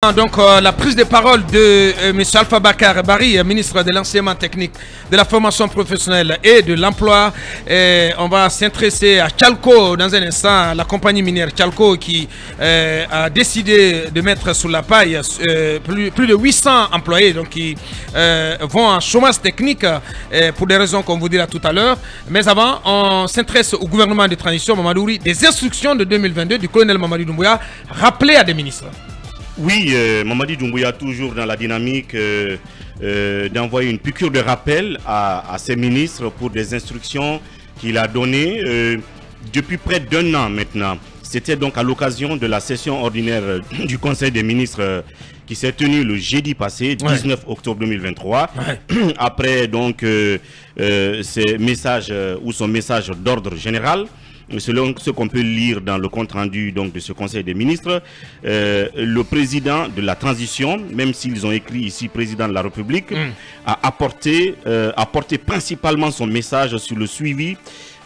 Donc la prise de parole de M. Alpha Bakar Barry, ministre de l'enseignement technique, de la formation professionnelle et de l'emploi. On va s'intéresser à Chalco dans un instant, la compagnie minière Chalco qui a décidé de mettre sous la paille plus de 800 employés donc, qui vont en chômage technique pour des raisons qu'on vous dira tout à l'heure. Mais avant, on s'intéresse au gouvernement de transition Mamadouri, des instructions de 2022 du colonel Mamadi Doumbouya rappelées à des ministres. Oui, Mamadi Doumbouya toujours dans la dynamique d'envoyer une piqûre de rappel à ses ministres pour des instructions qu'il a données depuis près d'1 an maintenant. C'était donc à l'occasion de la session ordinaire du Conseil des ministres qui s'est tenue le jeudi passé, 19 octobre 2023, après donc ces messages ou son message d'ordre général. Selon ce qu'on peut lire dans le compte rendu donc, de ce Conseil des ministres, le président de la transition, même s'ils ont écrit ici président de la République, a apporté principalement son message sur le suivi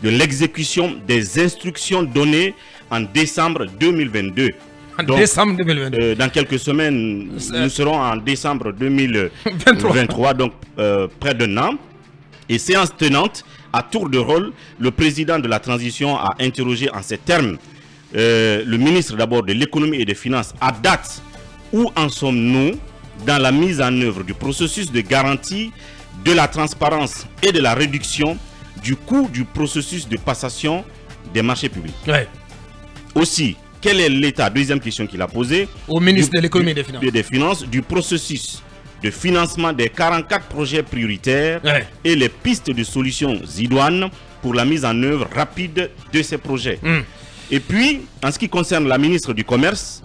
de l'exécution des instructions données en décembre 2022. Donc, décembre 2022. Dans quelques semaines, nous serons en décembre 2023, donc près d'1 an. Et séance tenante, à tour de rôle, le président de la transition a interrogé en ces termes le ministre d'abord de l'économie et des finances. À date, où en sommes-nous dans la mise en œuvre du processus de garantie de la transparence et de la réduction du coût du processus de passation des marchés publics? Aussi, quel est l'état, deuxième question qu'il a posée, au ministre de l'économie et des finances, du processus de financement des 44 projets prioritaires et les pistes de solutions idoines pour la mise en œuvre rapide de ces projets. Et puis, en ce qui concerne la ministre du Commerce,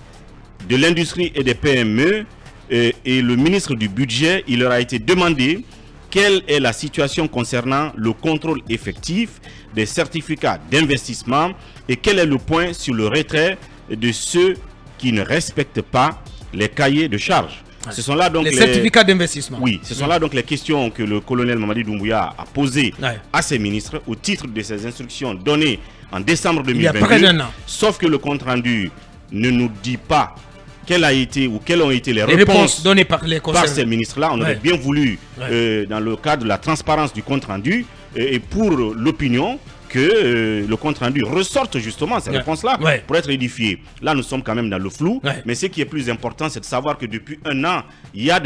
de l'Industrie et des PME et le ministre du Budget, il leur a été demandé quelle est la situation concernant le contrôle effectif des certificats d'investissement et quel est le point sur le retrait de ceux qui ne respectent pas les cahiers de charges. Ce sont là donc les certificats d'investissement. Oui, ce sont là donc les questions que le colonel Mamadi Doumbouya a posées à ses ministres au titre de ses instructions données en décembre 2022. Il y a près d'1 an. Sauf que le compte rendu ne nous dit pas quelles a été ou quelles ont été les réponses données par ces ministres-là. On aurait bien voulu, dans le cadre de la transparence du compte rendu et pour l'opinion, que le compte rendu ressorte justement ces réponses-là pour être édifié. Là, nous sommes quand même dans le flou, mais ce qui est plus important, c'est de savoir que depuis 1 an, il y a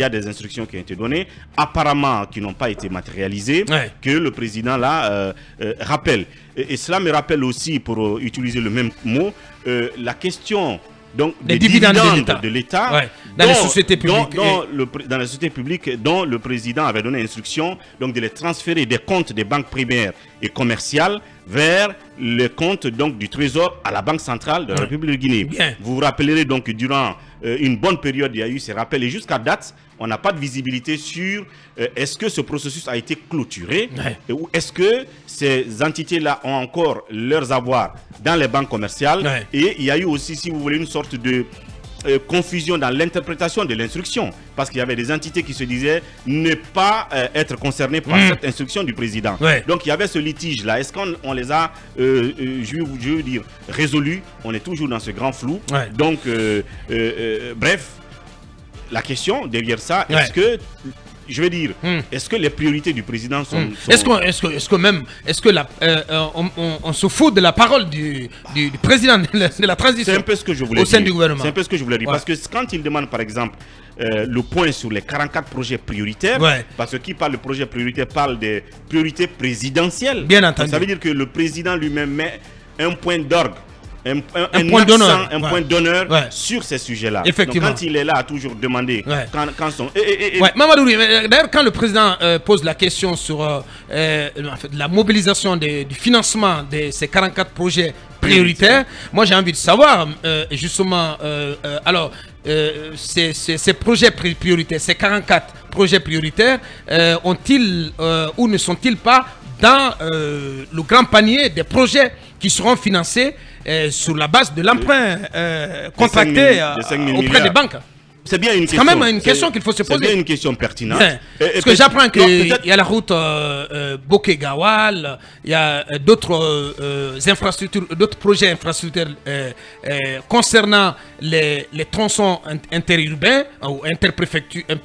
des instructions qui ont été données, apparemment qui n'ont pas été matérialisées, que le président là rappelle. Et cela me rappelle aussi, pour utiliser le même mot, la question donc des dividendes de l'État dans les sociétés publiques, dans les sociétés publiques dont le président avait donné instruction donc de les transférer des comptes des banques primaires et commerciales vers les comptes donc du Trésor à la Banque centrale de la République de Guinée. Vous vous rappellerez donc que durant une bonne période, il y a eu ces rappels et jusqu'à date, on n'a pas de visibilité sur est-ce que ce processus a été clôturé ou est-ce que ces entités-là ont encore leurs avoirs dans les banques commerciales. Et il y a eu aussi, si vous voulez, une sorte de confusion dans l'interprétation de l'instruction, parce qu'il y avait des entités qui se disaient ne pas être concernées par cette instruction du président. Donc il y avait ce litige-là. Est-ce qu'on les a, je veux dire, résolus? On est toujours dans ce grand flou. Donc, bref, la question derrière ça, est-ce que, je veux dire, est-ce que les priorités du président sont... Est-ce que on se fout de la parole du président de la transition? C'est un peu ce que je voulais au sein du gouvernement. C'est un peu ce que je voulais dire. Parce que quand il demande, par exemple, le point sur les 44 projets prioritaires, parce que qui parle de projets prioritaires parle des priorités présidentielles. Bien entendu. Ça veut dire que le président lui-même met un point d'orgue, un point d'honneur sur ces sujets-là. Effectivement. Donc, quand il est là à toujours demander quand son... Mamadouri, d'ailleurs, quand le président pose la question sur la mobilisation du financement de ces 44 projets prioritaires, moi j'ai envie de savoir, justement, alors, ces projets prioritaires, ces 44 projets prioritaires, ont-ils ou ne sont-ils pas dans le grand panier des projets qui seront financés sur la base de l'emprunt contracté auprès des banques? C'est bien une question. C'est quand même une question qu'il faut se poser. C'est bien une question pertinente. Parce que j'apprends qu'il y a la route Bokeh-Gawal, il y a d'autres infrastructures, d'autres projets infrastructures concernant les tronçons interurbains ou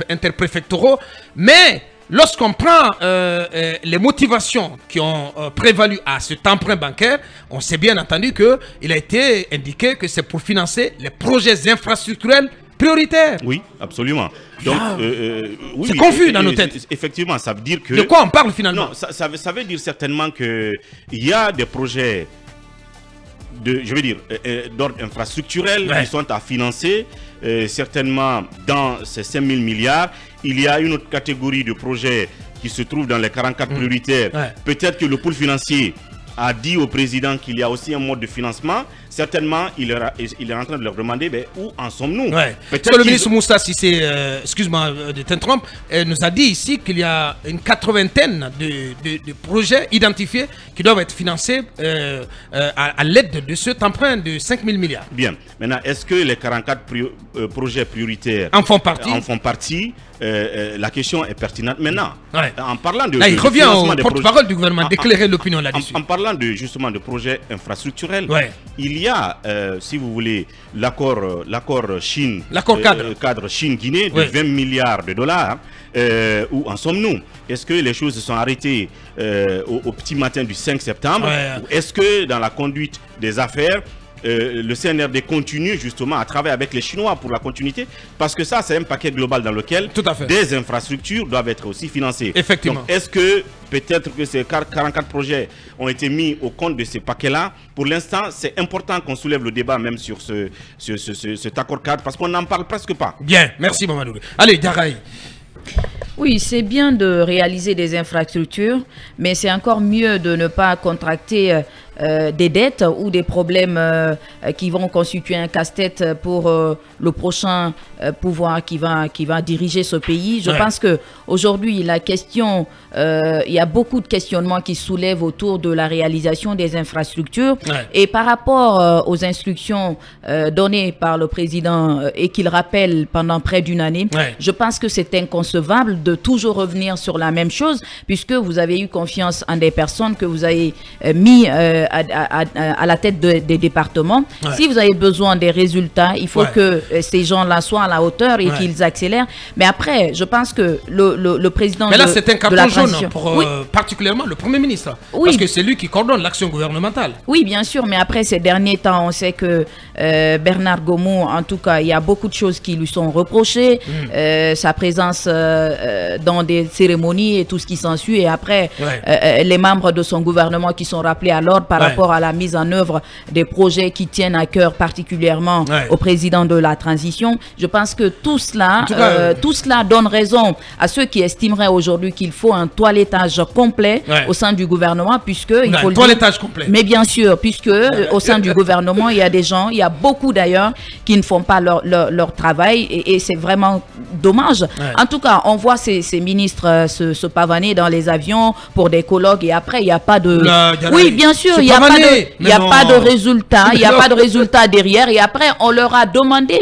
interpréfectoraux. Mais lorsqu'on prend les motivations qui ont prévalu à cet emprunt bancaire, on sait bien entendu qu'il a été indiqué que c'est pour financer les projets infrastructurels prioritaire. Oui, absolument. Donc, oui, c'est confus dans nos têtes. Effectivement, ça veut dire que... De quoi on parle finalement? Non, ça veut dire certainement qu'il y a des projets d'ordre infrastructurel qui sont à financer. Certainement, dans ces 5 000 milliards, il y a une autre catégorie de projets qui se trouve dans les 44 prioritaires. Peut-être que le pool financier a dit au président qu'il y a aussi un mode de financement. Certainement, il est en train de leur demander où en sommes-nous. Parce que le ministre Moussa Cissé, excuse-moi de t'interrompre, nous a dit ici qu'il y a une 80aine de projets identifiés qui doivent être financés à l'aide de cet emprunt de 5 000 milliards. Bien. Maintenant, est-ce que les 44 projets prioritaires en font partie? La question est pertinente maintenant. En parlant de... Là, il revient au porte-parole du gouvernement d'éclairer l'opinion là-dessus. En parlant justement de projets infrastructurels, il y a, si vous voulez, l'accord Chine, cadre Chine-Guinée de 20 milliards de dollars. Où en sommes-nous? Est-ce que les choses se sont arrêtées au petit matin du 5 septembre? Ou est-ce que dans la conduite des affaires, le CNRD continue justement à travailler avec les Chinois pour la continuité? Parce que ça, c'est un paquet global dans lequel des infrastructures doivent être aussi financées. Effectivement. Est-ce que peut-être que ces 44 projets ont été mis au compte de ces paquets-là? Pour l'instant, c'est important qu'on soulève le débat même sur cet accord cadre, parce qu'on n'en parle presque pas. Bien, merci Mamadou. Allez, Daraï. Oui, c'est bien de réaliser des infrastructures, mais c'est encore mieux de ne pas contracter des dettes ou des problèmes qui vont constituer un casse-tête pour le prochain pouvoir qui va diriger ce pays. Je pense que aujourd'hui la question, il y a beaucoup de questionnements qui soulèvent autour de la réalisation des infrastructures et par rapport aux instructions données par le président et qu'il rappelle pendant près d'une année, je pense que c'est inconcevable de toujours revenir sur la même chose puisque vous avez eu confiance en des personnes que vous avez mis à la tête des départements. Si vous avez besoin des résultats, il faut que ces gens-là soient à la hauteur et qu'ils accélèrent. Mais après, je pense que le président... Mais là, c'est un carton jaune pour particulièrement le Premier ministre. Parce que c'est lui qui coordonne l'action gouvernementale. Oui, bien sûr. Mais après, ces derniers temps, on sait que Bernard Gomou, en tout cas, il y a beaucoup de choses qui lui sont reprochées. Sa présence dans des cérémonies et tout ce qui s'ensuit. Et après, les membres de son gouvernement qui sont rappelés à l'ordre par rapport à la mise en œuvre des projets qui tiennent à cœur particulièrement au président de la transition. Je pense que tout cela donne raison à ceux qui estimeraient aujourd'hui qu'il faut un toilettage complet au sein du gouvernement, puisque il faut toilettage complet. Mais bien sûr, puisque au sein du gouvernement, il y a des gens, il y a beaucoup d'ailleurs qui ne font pas leur travail et c'est vraiment dommage. En tout cas, on voit ces ministres se pavaner dans les avions pour des colloques et après il n'y a pas de... Oui, bien sûr, il n'y a pas de résultat, il n'y a pas de résultat derrière et après on leur a demandé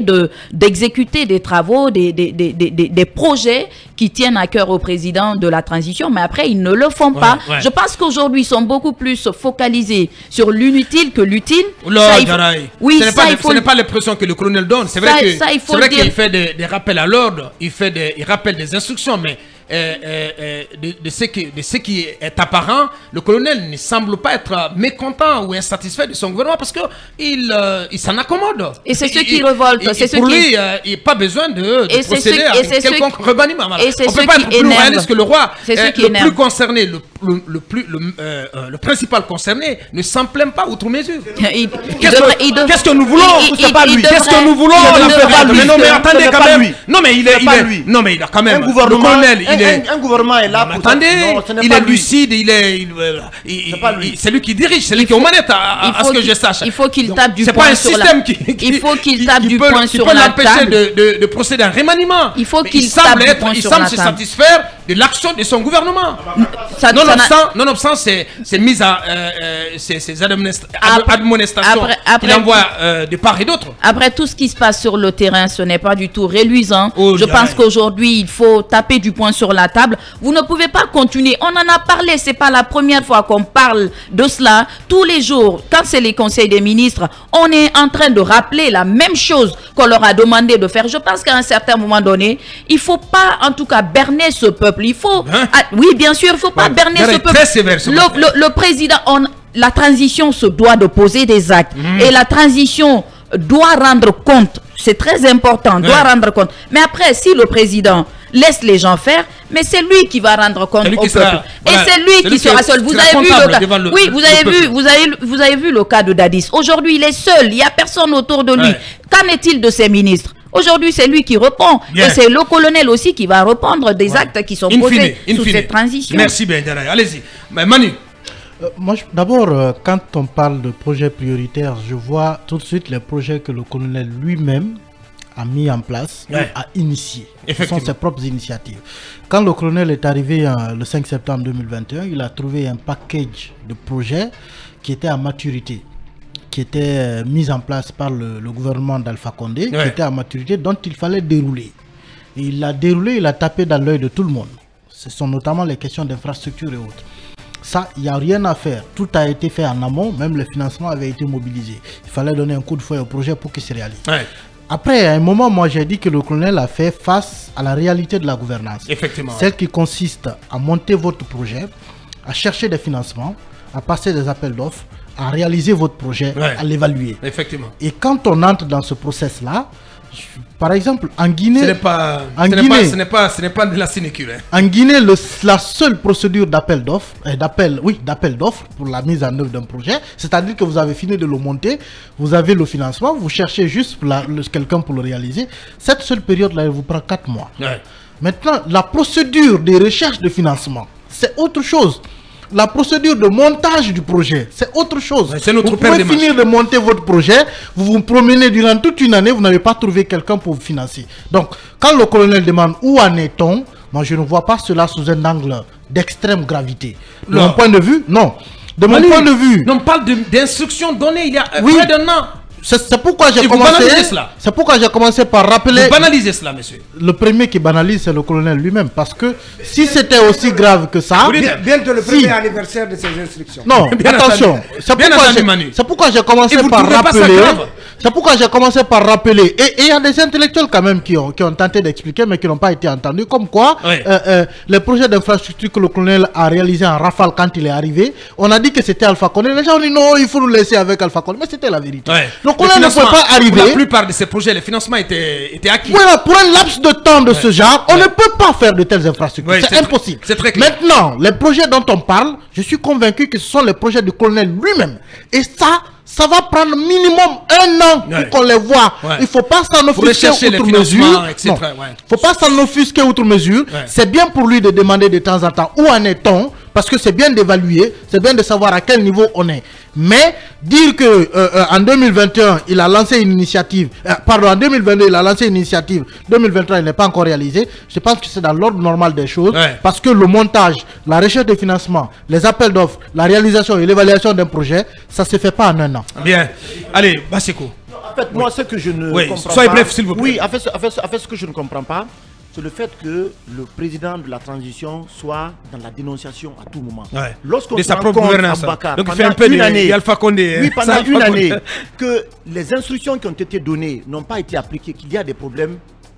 d'exécuter des travaux, des projets qui tiennent à cœur au président de la transition, mais après ils ne le font pas. Je pense qu'aujourd'hui ils sont beaucoup plus focalisés sur l'inutile que l'utile. Oui, ce n'est pas l'impression que le colonel donne. C'est vrai qu'il fait des rappels à l'ordre, il rappelle des instructions, mais de ce qui est apparent, le colonel ne semble pas être mécontent ou insatisfait de son gouvernement parce qu'il s'en accommode. Et c'est ce qui révolte. Pour lui, il n'y a pas besoin de procéder à quelconque remaniement. On ne peut pas être plus réaliste que le roi. Le plus concerné, le principal concerné ne s'en plaint pas outre mesure. Qu'est-ce que nous voulons? C'est pas lui. Qu'est-ce que nous voulons? Non mais attendez quand même. Non mais il a quand même. Le colonel, un gouvernement est là pour... Attendez, il est lucide, c'est lui qui dirige, c'est lui qui est aux manettes, à ce que je sache. Il faut qu'il tape du poing sur la... Il faut qu'il tape du poing sur la table. l'empêcher de procéder à un remaniement. Il faut qu'il tape du poing sur la table. Il semble se satisfaire de l'action de son gouvernement. Non, nonobstant c'est mise à ces admonestations qu'il envoie de part et d'autre. Après tout ce qui se passe sur le terrain, ce n'est pas du tout reluisant. Je pense qu'aujourd'hui, il faut taper du poing sur la table. Vous ne pouvez pas continuer. On en a parlé, c'est pas la première fois qu'on parle de cela. Tous les jours, quand c'est les conseils des ministres, on est en train de rappeler la même chose qu'on leur a demandé de faire. Je pense qu'à un certain moment donné, il faut pas, en tout cas, berner ce peuple. Il faut, oui, bien sûr, il faut pas berner ce peuple. Le président, la transition se doit de poser des actes et la transition doit rendre compte. C'est très important, doit rendre compte. Mais après, si le président laisse les gens faire, mais c'est lui qui va rendre compte au peuple. Et c'est lui qui sera seul. Vous avez vu le cas. Oui, vous avez vu le cas de Dadis. Aujourd'hui, il est seul. Il n'y a personne autour de lui. Qu'en est-il de ses ministres? Aujourd'hui, c'est lui qui répond. Et c'est le colonel aussi qui va répondre des actes qui sont posés sous cette transition. Merci bien, allez-y. Manu. D'abord, quand on parle de projets prioritaires, je vois tout de suite les projets que le colonel lui-même a mis en place, a initié. Ce sont ses propres initiatives. Quand le colonel est arrivé le 5 septembre 2021, il a trouvé un package de projets qui était à maturité, qui était mis en place par le gouvernement d'Alpha Condé, qui était à maturité, dont il fallait dérouler. Et il l'a déroulé, il a tapé dans l'œil de tout le monde. Ce sont notamment les questions d'infrastructure et autres. Ça, il n'y a rien à faire. Tout a été fait en amont, même le financement avait été mobilisé. Il fallait donner un coup de fouet au projet pour qu'il se réalise. Après, à un moment, moi j'ai dit que le colonel a fait face à la réalité de la gouvernance. Effectivement. Celle qui consiste à monter votre projet, à chercher des financements, à passer des appels d'offres, à réaliser votre projet, à l'évaluer. Effectivement. Et quand on entre dans ce process-là, par exemple, en Guinée, ce n'est pas de la sinécure. En Guinée, la seule procédure d'appel d'offres, d'appel d'offres pour la mise en œuvre d'un projet, c'est-à-dire que vous avez fini de le monter, vous avez le financement, vous cherchez juste quelqu'un pour le réaliser. Cette seule période-là, elle vous prend 4 mois. Maintenant, la procédure des recherches de financement, c'est autre chose. La procédure de montage du projet, c'est autre chose. Vous pouvez finir de monter votre projet, vous vous promenez durant toute une année, vous n'avez pas trouvé quelqu'un pour vous financer. Donc, quand le colonel demande où en est-on, moi je ne vois pas cela sous un angle d'extrême gravité. De mon point de vue, non. De mon point de vue... On parle d'instructions données il y a près d'un an. C'est pourquoi j'ai commencé. C'est pourquoi j'ai commencé par rappeler. Vous banalisez cela, monsieur. Le premier qui banalise, c'est le colonel lui-même, parce que si c'était aussi grave que ça. Bientôt le premier anniversaire de ces instructions. Non, attention. C'est pourquoi j'ai commencé par rappeler. C'est pourquoi j'ai commencé par rappeler. Et il y a des intellectuels quand même qui ont tenté d'expliquer, mais qui n'ont pas été entendus. Comme quoi, les projets d'infrastructure que le colonel a réalisé en rafale quand il est arrivé, on a dit que c'était Alpha Condé. Les gens ont dit non, il faut nous laisser avec Alpha Condé. Mais c'était la vérité. Donc on ne peut pas arriver. Pour la plupart de ces projets, les financements étaient acquis. Voilà, pour un laps de temps de ce genre, on ne peut pas faire de telles infrastructures. C'est impossible. C'est très clair. Maintenant, les projets dont on parle, je suis convaincu que ce sont les projets du colonel lui-même. Et ça va prendre minimum 1 an pour qu'on les voit. Il ne faut pas s'en offusquer outre mesure. Il ne faut pas s'en offusquer outre mesure. C'est bien pour lui de demander de temps en temps où en est-on, parce que c'est bien d'évaluer, c'est bien de savoir à quel niveau on est. Mais dire que en 2021 il a lancé une initiative, pardon, en 2022 il a lancé une initiative, 2023 il n'est pas encore réalisé, je pense que c'est dans l'ordre normal des choses, parce que le montage, la recherche de financement, les appels d'offres, la réalisation et l'évaluation d'un projet, ça ne se fait pas en 1 an. Bien, allez, Basseko. En fait, moi ce que je ne comprends pas... Soyez bref s'il vous plaît. Oui, en fait ce que je ne comprends pas, c'est le fait que le président de la transition soit dans la dénonciation à tout moment. Lorsqu'on se rend compte, Aboubacar, donc il fait un peu de Alpha Condé. Oui, pendant une année, que les instructions qui ont été données n'ont pas été appliquées, qu'il y a des problèmes,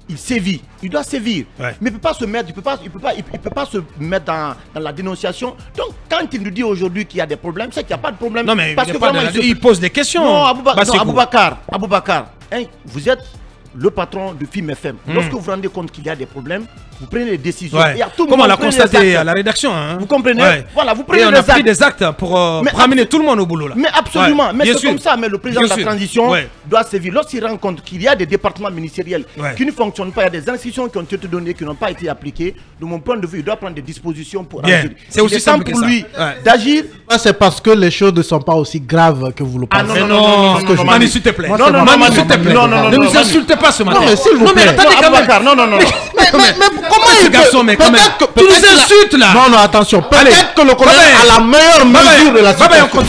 il sévit, il doit sévir. Mais il ne peut pas se mettre, se mettre dans la dénonciation. Donc quand il nous dit aujourd'hui qu'il y a des problèmes, c'est qu'il n'y a pas de problème. Non mais parce que il pose des questions. Non, Aboubacar, hein, vous êtes le patron de FIM FM. Lorsque vous vous rendez compte qu'il y a des problèmes, vous prenez les décisions. Et à tout comme on l'a constaté à la rédaction. Hein. Vous comprenez? Voilà, vous prenez on a pris des actes pour ramener tout le monde au boulot. Là. Mais absolument, mais c'est comme ça. Mais le président de la transition doit sévir. Lorsqu'il rend compte qu'il y a des départements ministériels qui ne fonctionnent pas, il y a des institutions qui ont été données, qui n'ont pas été appliquées, de mon point de vue, il doit prendre des dispositions pour agir. C'est aussi simple pour lui d'agir. C'est parce que les choses ne sont pas aussi graves que vous le pensez. Non, Manu, s'il te plaît. Ne nous insulte pas ce matin. Non, mais s'il vous plaît. attendez quand même. Non. Mais comment ce garçon, mais quand même. Tu nous insultes là. Non, attention. Peut-être que le colonel a la meilleure mesure de la situation.